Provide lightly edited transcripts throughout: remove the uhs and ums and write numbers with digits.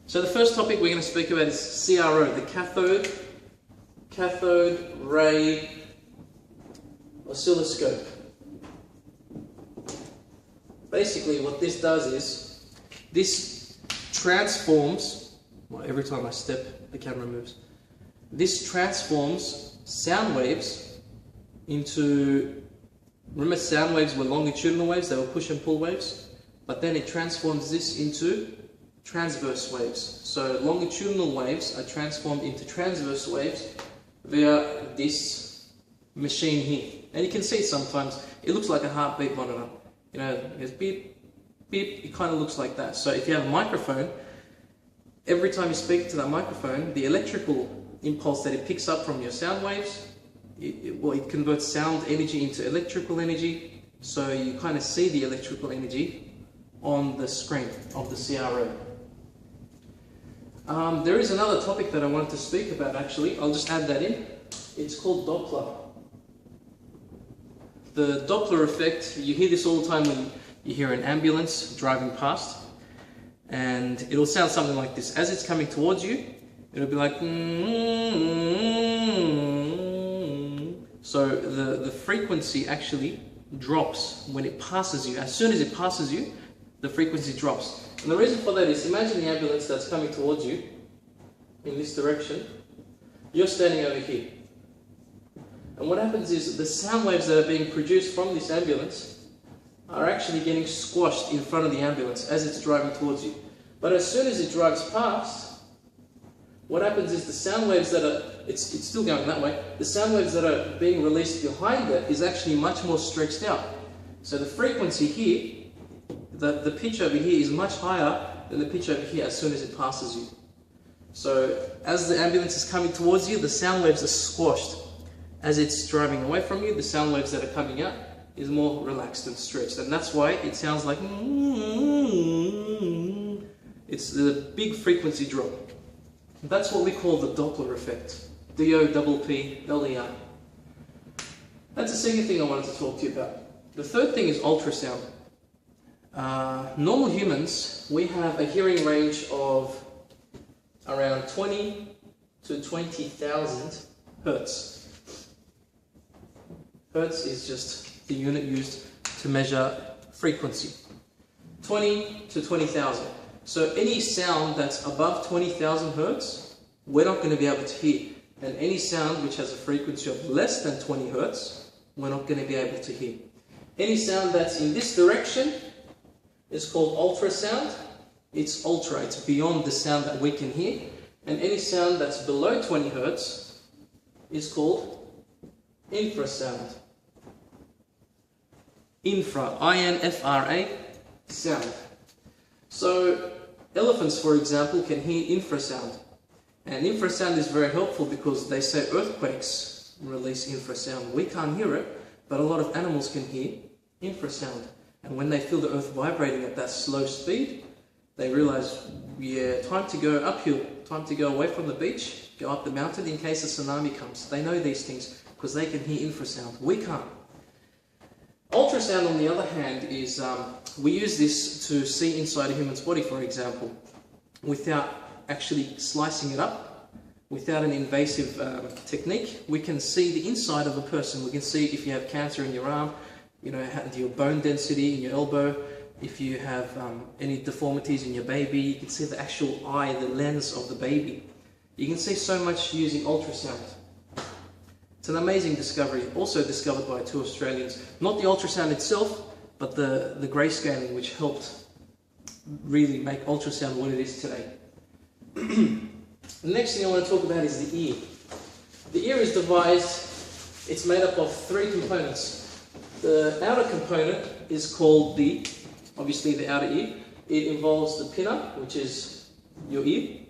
So the first topic we're going to speak about is CRO, the cathode ray oscilloscope. Basically what this does is, this transforms, well, every time I step the camera moves, this transforms sound waves into, remember sound waves were longitudinal waves, they were push and pull waves, but then it transforms this into transverse waves. So longitudinal waves are transformed into transverse waves via this machine here. And you can see sometimes it looks like a heartbeat monitor. You know, it's beep, beep, it kind of looks like that. So if you have a microphone, every time you speak to that microphone, the electrical impulse that it picks up from your sound waves, it converts sound energy into electrical energy. So you kind of see the electrical energy on the screen of the CRO. There is another topic that I wanted to speak about actually. I'll just add that in. It's called Doppler. The Doppler effect, you hear this all the time when you hear an ambulance driving past, and it'll sound something like this. As it's coming towards you, it'll be like so the frequency actually drops when it passes you. As soon as it passes you, the frequency drops. And the reason for that is, imagine the ambulance that's coming towards you in this direction. You're standing over here. And what happens is the sound waves that are being produced from this ambulance are actually getting squashed in front of the ambulance as it's driving towards you. But as soon as it drives past, what happens is the sound waves that are, it's still going that way, the sound waves that are being released behind it is actually much more stretched out. So the frequency here, the pitch over here is much higher than the pitch over here as soon as it passes you. So as the ambulance is coming towards you, the sound waves are squashed. As it's driving away from you, the sound waves that are coming out is more relaxed and stretched. And that's why it sounds like it's the big frequency drop. That's what we call the Doppler effect. D-O-P-P-L-E-R. That's the second thing I wanted to talk to you about. The third thing is ultrasound. Normal humans, we have a hearing range of around 20 to 20,000 hertz. Hertz is just the unit used to measure frequency. 20 to 20,000. So any sound that's above 20,000 hertz, we're not going to be able to hear. And any sound which has a frequency of less than 20 hertz, we're not going to be able to hear. Any sound that's in this direction is called ultrasound. It's ultra, it's beyond the sound that we can hear. And any sound that's below 20 hertz is called infrasound. Infra, I-N-F-R-A, sound. So elephants, for example, can hear infrasound. And infrasound is very helpful because they say earthquakes release infrasound. We can't hear it, but a lot of animals can hear infrasound. And when they feel the earth vibrating at that slow speed, they realize, yeah, time to go uphill, time to go away from the beach, go up the mountain in case a tsunami comes. They know these things because they can hear infrasound. We can't. Ultrasound, on the other hand, is we use this to see inside a human's body, for example, without actually slicing it up, without an invasive technique. We can see the inside of a person. We can see if you have cancer in your arm, you know, your bone density in your elbow, if you have any deformities in your baby. You can see the actual eye, the lens of the baby. You can see so much using ultrasound. It's an amazing discovery, also discovered by 2 Australians. Not the ultrasound itself, but the grayscaling, which helped really make ultrasound what it is today. The next thing I want to talk about is the ear. The ear is devised, it's made up of 3 components. The outer component is called obviously the outer ear. It involves the pinna, which is your ear.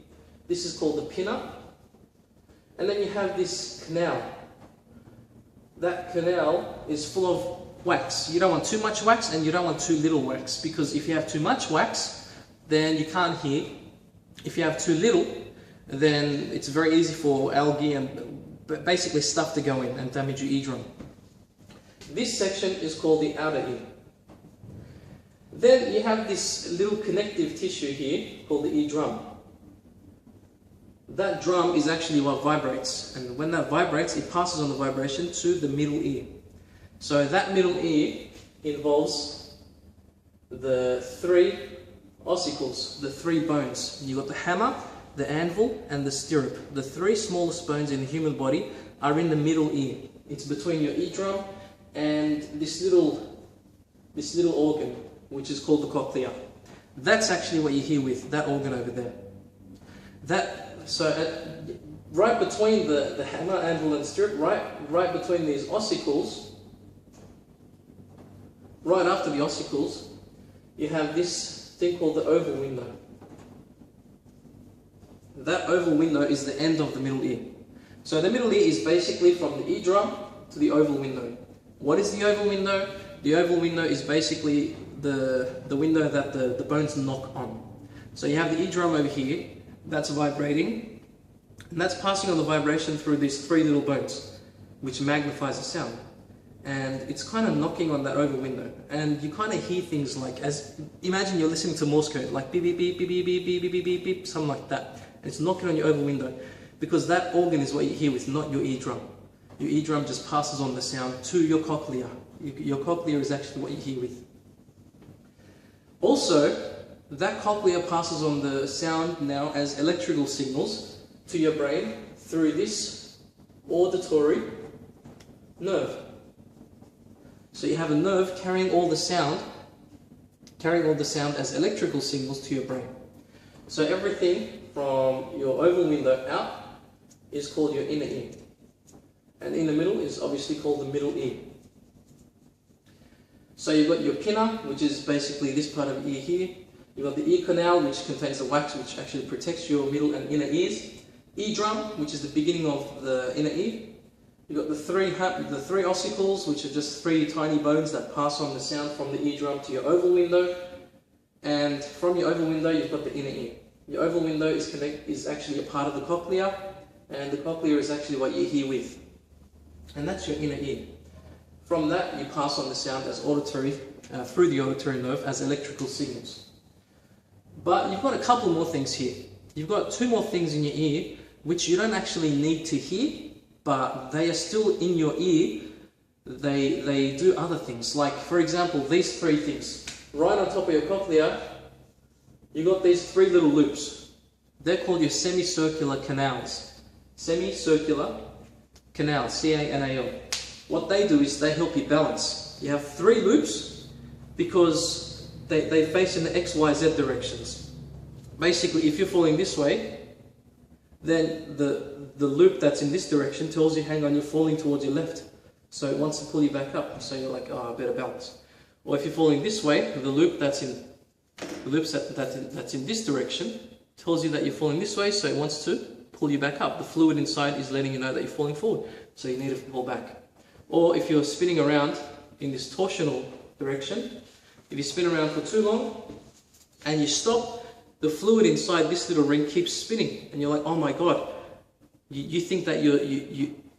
This is called the pinna. And then you have this canal. That canal is full of wax. You don't want too much wax and you don't want too little wax, because if you have too much wax, then you can't hear. If you have too little, then it's very easy for algae and basically stuff to go in and damage your eardrum. This section is called the outer ear. Then you have this little connective tissue here called the eardrum. that drum is actually what vibrates, and when that vibrates, it passes on the vibration to the middle ear. So that middle ear involves the 3 ossicles, the 3 bones. You've got the hammer, the anvil, and the stirrup. The 3 smallest bones in the human body are in the middle ear. It's between your eardrum and this little organ, which is called the cochlea. That's actually what you hear with, that organ over there. Right between the hammer, anvil, and stirrup, right between these ossicles, right after the ossicles, you have this thing called the oval window. That oval window is the end of the middle ear. So the middle ear is basically from the eardrum to the oval window. What is the oval window? The oval window is basically the window that the bones knock on. So you have the eardrum over here, that's vibrating, and that's passing on the vibration through these 3 little bones, which magnifies the sound. And it's kind of knocking on that oval window, and you kind of hear things like, imagine you're listening to Morse code, like beep beep beep beep beep beep beep beep beep beep, something like that. And it's knocking on your oval window, because that organ is what you hear with, not your eardrum. Your eardrum just passes on the sound to your cochlea. Your cochlea is actually what you hear with. Also, that cochlea passes on the sound now as electrical signals to your brain through this auditory nerve. So you have a nerve carrying all the sound as electrical signals to your brain. So everything from your oval window out is called your inner ear. And in the middle is obviously called the middle ear. So you've got your pinna, which is basically this part of the ear here. You've got the ear canal, which contains the wax, which actually protects your middle and inner ears. Eardrum, which is the beginning of the inner ear. You've got the three ossicles, which are just 3 tiny bones that pass on the sound from the eardrum to your oval window. And from your oval window, you've got the inner ear. Your oval window is actually a part of the cochlea, and the cochlea is actually what you hear with. And that's your inner ear. From that, you pass on the sound as auditory, through the auditory nerve as electrical signals. But you've got a couple more things here. You've got 2 more things in your ear, which you don't actually need to hear, but they are still in your ear. They do other things. Like, for example, these 3 things. Right on top of your cochlea, you've got these 3 little loops. They're called your semicircular canals. Semicircular canals, C-A-N-A-L. What they do is they help you balance. You have 3 loops because they face in the X, Y, Z directions. Basically, if you're falling this way, then the loop that's in this direction tells you, hang on, you're falling towards your left. So it wants to pull you back up. So you're like, oh, I better balance. Or if you're falling this way, the loop that's in this direction tells you that you're falling this way, so it wants to pull you back up. The fluid inside is letting you know that you're falling forward, so you need to fall back. Or if you're spinning around in this torsional direction, if you spin around for too long and you stop, the fluid inside this little ring keeps spinning, and you're like, oh my god. You think that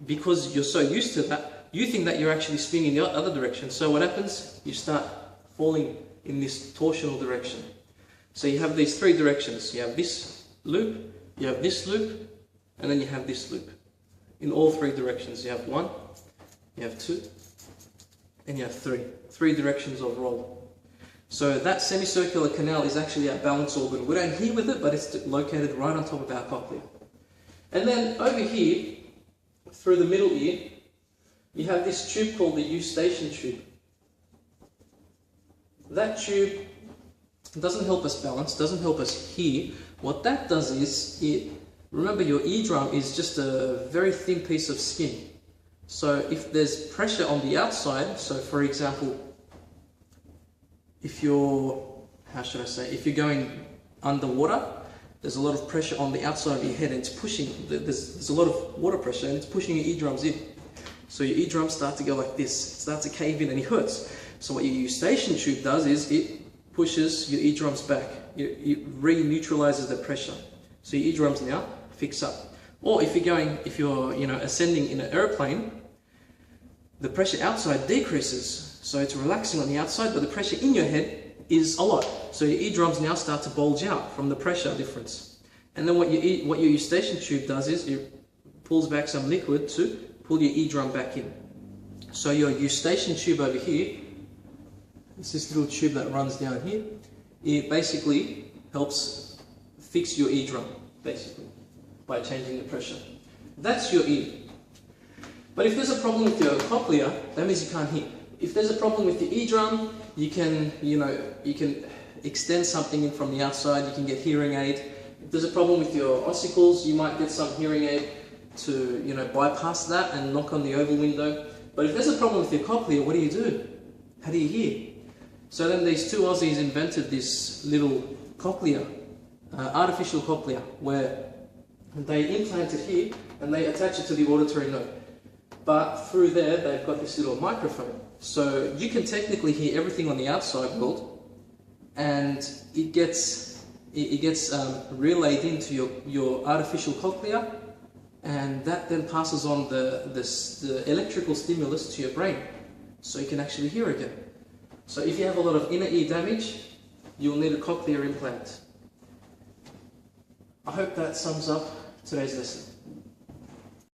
because you're so used to that, you think that you're actually spinning in the other direction. So what happens? You start falling in this torsional direction. So you have these 3 directions. You have this loop, you have this loop, and then you have this loop. In all 3 directions. You have 1, you have 2, and you have 3. 3 directions of roll. So that semicircular canal is actually our balance organ. We don't hear with it, but it's located right on top of our cochlea. And then over here, through the middle ear, you have this tube called the eustachian tube. That tube doesn't help us balance, doesn't help us hear. What that does is, remember your eardrum is just a very thin piece of skin. So if there's pressure on the outside, so for example, if you're going underwater, there's a lot of pressure on the outside of your head, and it's pushing, there's a lot of water pressure, and it's pushing your eardrums in. So your eardrums start to go like this, it starts to cave in and it hurts. So what your eustachian tube does is it pushes your eardrums back. It re-neutralizes the pressure. So your eardrums now fix up. Or if you're ascending in an airplane, the pressure outside decreases. So it's relaxing on the outside, but the pressure in your head is a lot. So your eardrums now start to bulge out from the pressure difference. And then what your eustachian tube does is it pulls back some liquid to pull your eardrum back in. So your eustachian tube over here, it's this little tube that runs down here, it basically helps fix your eardrum, basically, by changing the pressure. That's your ear. But if there's a problem with your cochlea, that means you can't hear. If there's a problem with the eardrum, you can extend something in from the outside, you can get hearing aid. If there's a problem with your ossicles, you might get some hearing aid to bypass that and knock on the oval window. But if there's a problem with your cochlea, what do? How do you hear? So then these two Aussies invented this little cochlea, artificial cochlea, where they implant it here and they attach it to the auditory node. But through there, they've got this little microphone. So you can technically hear everything on the outside world, and it gets relayed into your artificial cochlea, and that then passes on the electrical stimulus to your brain, so you can actually hear again. So if you have a lot of inner ear damage, you'll need a cochlear implant. I hope that sums up today's lesson.